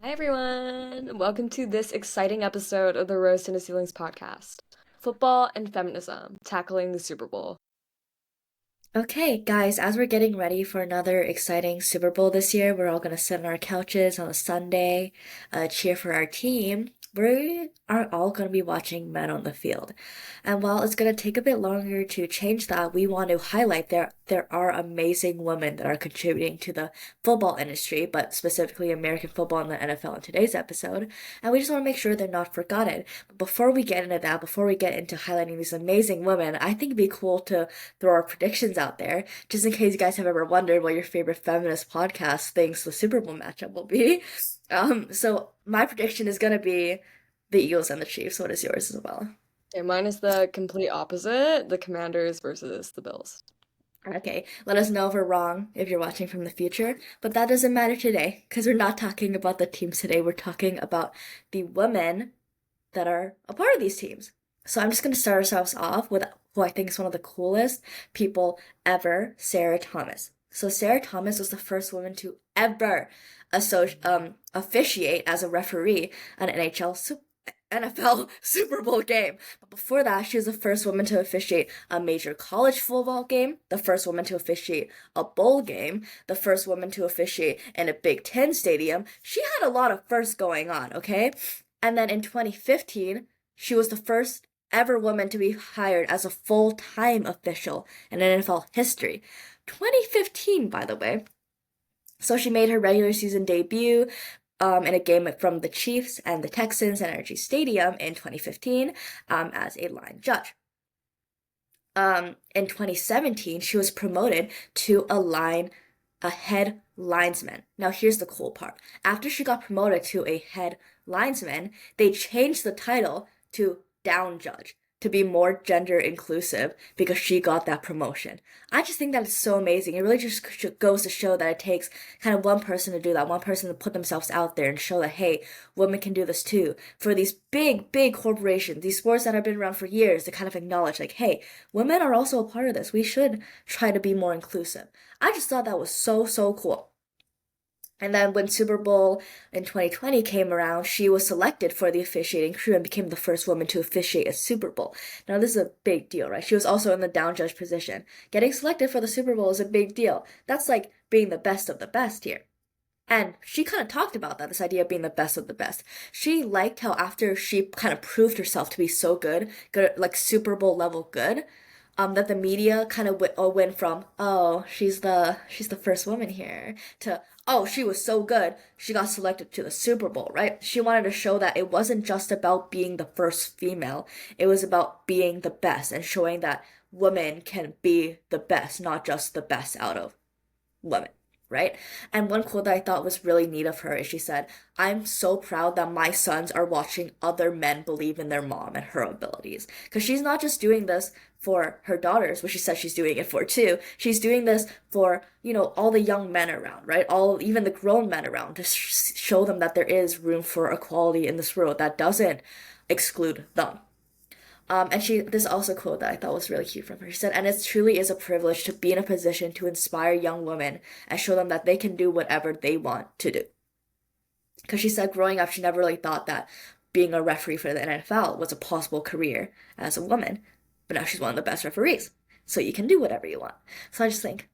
Hi, everyone. Welcome to this exciting episode of the Rose to Ceilings podcast Football and Feminism, tackling the Super Bowl. Okay, guys, as we're getting ready for another exciting Super Bowl this year, we're all gonna sit on our couches on a Sunday, cheer for our team. We are all gonna be watching men on the field. And while it's gonna take a bit longer to change that, we want to highlight there are amazing women that are contributing to the football industry, but specifically American football and the NFL in today's episode. And we just want to make sure they're not forgotten. But before we get into that, before we get into highlighting these amazing women, I think it'd be cool to throw our predictions out there, just in case you guys have ever wondered what your favorite feminist podcast thinks the Super Bowl matchup will be. So my prediction is gonna be the Eagles and the Chiefs. What is yours, Isabella? Yeah, mine is the complete opposite, the Commanders versus the Bills. Okay, let us know if we're wrong if you're watching from the future, but that doesn't matter today because we're not talking about the teams today. We're talking about the women that are a part of these teams. So I'm just going to start ourselves off with who I think is one of the coolest people ever, Sarah Thomas. So Sarah Thomas was the first woman to ever officiate as a referee an NFL Super Bowl game. But before that, she was the first woman to officiate a major college football game, the first woman to officiate a bowl game, the first woman to officiate in a Big Ten stadium. She had a lot of firsts going on, okay? And then in 2015, she was the first ever woman to be hired as a full-time official in NFL history. 2015, by the way. So she made her regular season debut in a game from the Chiefs and the Texans at Energy Stadium in 2015 as a line judge. In 2017, she was promoted to a head linesman. Now, here's the cool part. After she got promoted to a head linesman, they changed the title to down judge to be more gender inclusive because she got that promotion. I just think that is so amazing. It really just goes to show that it takes kind of one person to do that, one person to put themselves out there and show that, hey, women can do this too. For these big, big corporations, these sports that have been around for years, to kind of acknowledge, like, hey, women are also a part of this. We should try to be more inclusive. I just thought that was so, so cool. And then when Super Bowl in 2020 came around, she was selected for the officiating crew and became the first woman to officiate a Super Bowl. Now, this is a big deal, right? She was also in the down judge position. Getting selected for the Super Bowl is a big deal. That's like being the best of the best here. And she kind of talked about that, this idea of being the best of the best. She liked how after she kind of proved herself to be so good, good, like Super Bowl level good, that the media kind of went from, oh, she's the first woman here, to, oh, she was so good, she got selected to the Super Bowl, right? She wanted to show that it wasn't just about being the first female, it was about being the best and showing that women can be the best, not just the best out of women, right? And one quote that I thought was really neat of her is she said, I'm so proud that my sons are watching other men believe in their mom and her abilities. Because she's not just doing this for her daughters, which she says she's doing it for too. She's doing this for, all the young men around, right? Even the grown men around to show them that there is room for equality in this world that doesn't exclude them. And this also quote that I thought was really cute from her. She said, and it truly is a privilege to be in a position to inspire young women and show them that they can do whatever they want to do. Because she said growing up, she never really thought that being a referee for the NFL was a possible career as a woman. But now she's one of the best referees. So you can do whatever you want. So I just think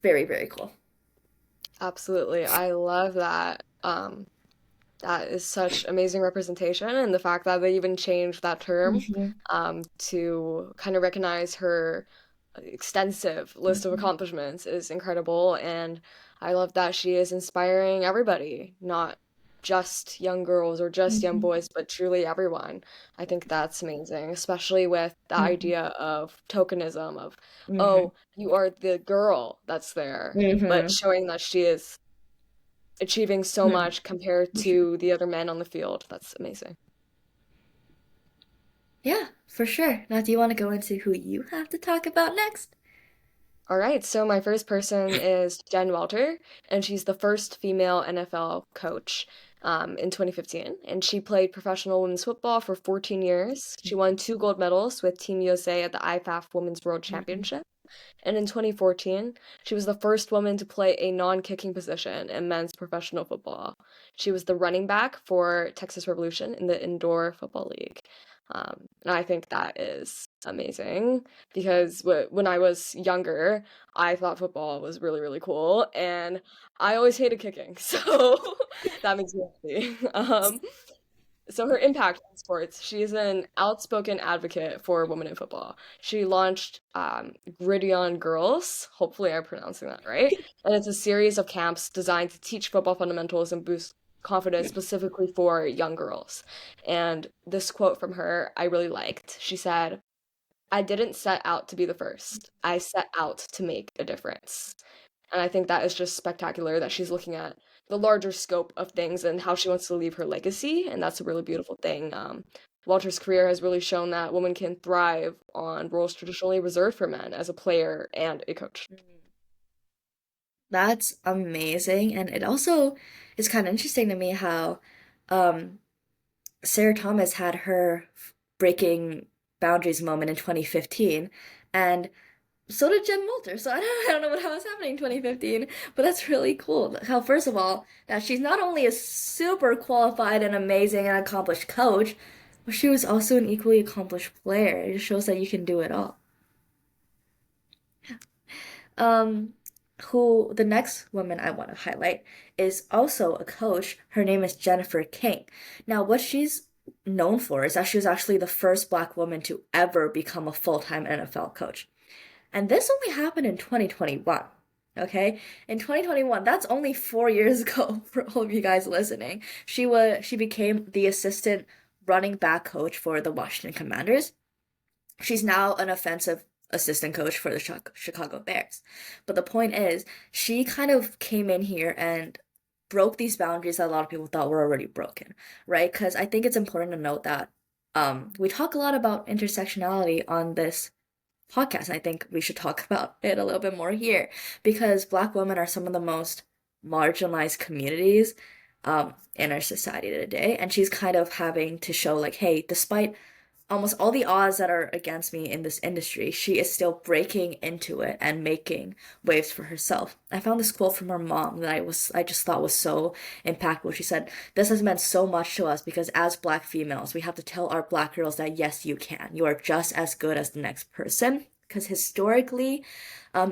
very, very cool. Absolutely. I love that. That is such amazing representation, and the fact that they even changed that term Mm-hmm. to kind of recognize her extensive list of Mm-hmm. accomplishments is incredible. And I love that she is inspiring everybody, not just young girls or just young Mm-hmm. boys, but truly everyone. I think that's amazing, especially with the Mm-hmm. idea of tokenism of, Mm-hmm. oh, you are the girl that's there, but Mm-hmm. showing that she is achieving so much compared Mm-hmm. to the other men on the field. That's amazing. Yeah, for sure. Now, do you want to go into who you have to talk about next? All right, so my first person is Jen Welter, and she's the first female NFL coach in 2015. And she played professional women's football for 14 years. She won two gold medals with Team USA at the IFAF Women's World Mm-hmm. Championship. And in 2014, she was the first woman to play a non-kicking position in men's professional football. She was the running back for Texas Revolution in the Indoor Football League. And I think that is amazing because when I was younger, I thought football was really, really cool, and I always hated kicking, so that makes me happy. So her impact on sports, she is an outspoken advocate for women in football. She launched Gritty on Girls, hopefully I'm pronouncing that right, and it's a series of camps designed to teach football fundamentals and boost confidence specifically for young girls. And this quote from her I really liked. She said, "I didn't set out to be the first. I set out to make a difference." And I think that is just spectacular that she's looking at the larger scope of things and how she wants to leave her legacy. And that's a really beautiful thing. Walter's career has really shown that women can thrive on roles traditionally reserved for men as a player and a coach. That's amazing. And it also is kind of interesting to me how um, Sarah Thomas had her breaking boundaries moment in 2015. And so did Jen Walter. So I don't know what was happening in 2015, but that's really cool. How, first of all, that she's not only a super qualified and amazing and accomplished coach, but she was also an equally accomplished player. It just shows that you can do it all. Um, who the next woman I want to highlight is also a coach. Her name is Jennifer King. Now, what she's known for is that she was actually the first Black woman to ever become a full-time NFL coach. And this only happened in 2021. Okay? In 2021, that's only 4 years ago for all of you guys listening. She became the assistant running back coach for the Washington Commanders. She's now an offensive assistant coach for the Chicago Bears. But the point is, she kind of came in here and broke these boundaries that a lot of people thought were already broken, right? Because I think it's important to note that we talk a lot about intersectionality on this podcast. And I think we should talk about it a little bit more here because Black women are some of the most marginalized communities in our society today. And she's kind of having to show, like, hey, despite almost all the odds that are against me in this industry, she is still breaking into it and making waves for herself. I found this quote from her mom that I just thought was so impactful. She said, "This has meant so much to us because as Black females, we have to tell our Black girls that yes, you can. You are just as good as the next person." Because historically,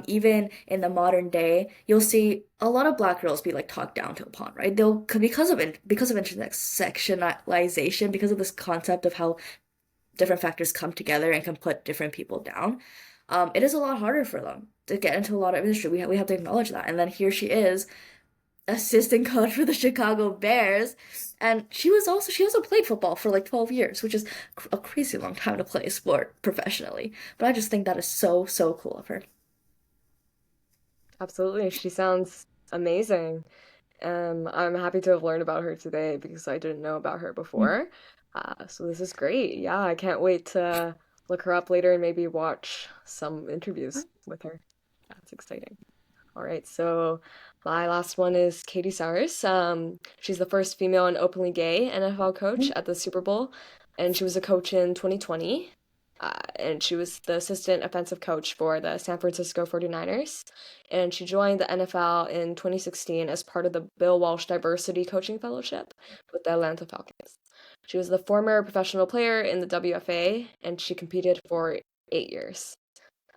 even in the modern day, you'll see a lot of Black girls be like talked down to upon, right? They'll because of intersectionalization, because of this concept of how different factors come together and can put different people down, it is a lot harder for them to get into a lot of industry. We have to acknowledge that. And then here she is, assistant coach for the Chicago Bears, and she also played football for like 12 years, which is a crazy long time to play a sport professionally. But I just think that is so cool of her. Absolutely. She sounds amazing. I'm happy to have learned about her today because I didn't know about her before. So this is great. Yeah, I can't wait to look her up later and maybe watch some interviews with her. That's exciting. All right, so my last one is Katie Sowers. She's the first female and openly gay NFL coach at the Super Bowl, and she was a coach in 2020. And she was the assistant offensive coach for the San Francisco 49ers. And she joined the NFL in 2016 as part of the Bill Walsh Diversity Coaching Fellowship with the Atlanta Falcons. She was the former professional player in the WFA, and she competed for 8 years.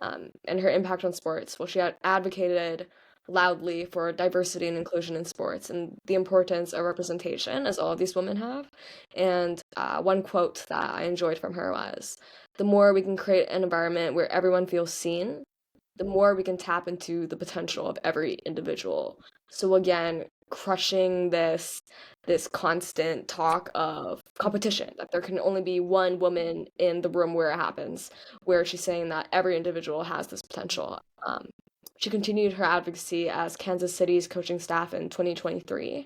And her impact on sports. Well, she had advocated loudly for diversity and inclusion in sports and the importance of representation, as all of these women have. And one quote that I enjoyed from her was, "The more we can create an environment where everyone feels seen, the more we can tap into the potential of every individual." So again, crushing this constant talk of competition, that there can only be one woman in the room where it happens, where she's saying that every individual has this potential. She continued her advocacy as Kansas City's coaching staff in 2023,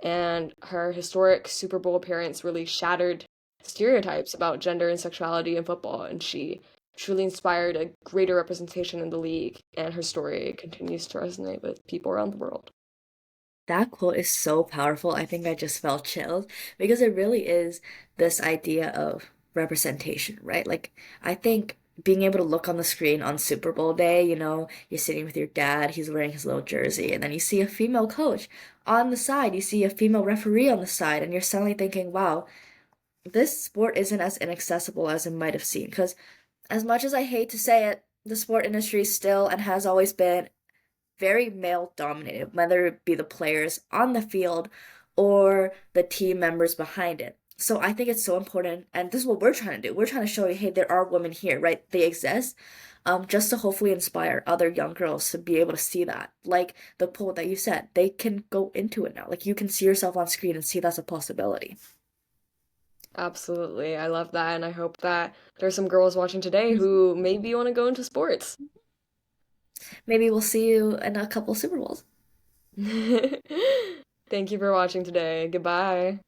and her historic Super Bowl appearance really shattered stereotypes about gender and sexuality in football, and she truly inspired a greater representation in the league, and her story continues to resonate with people around the world. That quote is so powerful. I think I just felt chilled because it really is this idea of representation, right? Like, I think being able to look on the screen on Super Bowl day, you're sitting with your dad, he's wearing his little jersey, and then you see a female coach on the side, you see a female referee on the side, and you're suddenly thinking, wow, this sport isn't as inaccessible as it might have seemed. Because as much as I hate to say it, the sport industry still and has always been very male dominated, whether it be the players on the field or the team members behind it. So I think it's so important, and this is what we're trying to do. We're trying to show you, hey, there are women here, right? They exist, just to hopefully inspire other young girls to be able to see that. Like the poll that you said, they can go into it now. Like you can see yourself on screen and see that's a possibility. Absolutely. I love that. And I hope that there's some girls watching today who maybe want to go into sports. Maybe we'll see you in a couple Super Bowls. Thank you for watching today. Goodbye.